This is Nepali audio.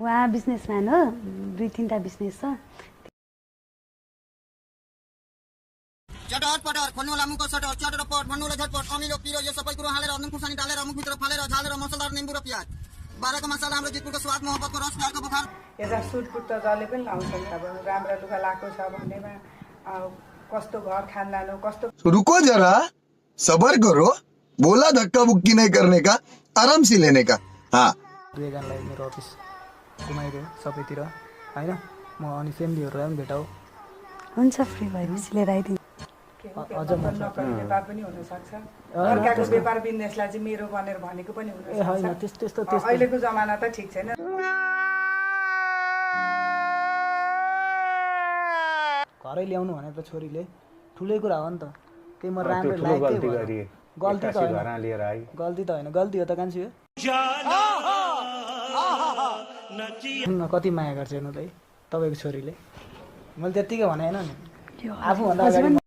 उहाँ बिजनेसम्यान हो, 2-3टा बिजनेस छ। चटहट पटहट खोल्नुला मुखको सटहट चटरपट भन्नुला झटपट अमिलो पिरो यो सबै कुरो हालेर नुन खुर्सानी डालेर मुखभित्र फालेर झालेर मसलादार निम्बु र प्याज 12 को मसला हाम्रो जितपुरको स्वाद मोहब्बतको रस प्यारको बुखार यता सुटपुट त जसले पनि लाउँछन् अब राम्रो लुगा लाएको छ भनेमा कस्तो घर खानदान हो कस्तो रुको जरा सबर करो बोला धक्का बुक्की नहीं करने का आराम से लेने का हाँ दुईजनालाई मेरो अफिस घुमाइदियो सबैतिर हैन म अनि फ्यामिलीहरुलाई पनि भेटाऊ हुन्छ फ्री भएपछि लिएर आइदिनु। अझ म नपर्ने व्यापार पनि हुन सक्छ अर्काको व्यापार बिजनेसलाई चाहिँ मेरो भनेर भनेको पनि हुन ए हैन सक्छ त्यस्तो अहिलेको जमाना त ठीक छैन घरै ल्याउनु भने त छोरीले ठुलै कुरा हो नि त त्यही म राम्रो लागेको गल्ती त हैन गल्ती त हैन गल्ती हो त कान्छी हो कति माया गर्छ हेर्नु त है तपाईको छोरीले मैले त्यतिकै भने हैन नि आफू भन्दा अगाडि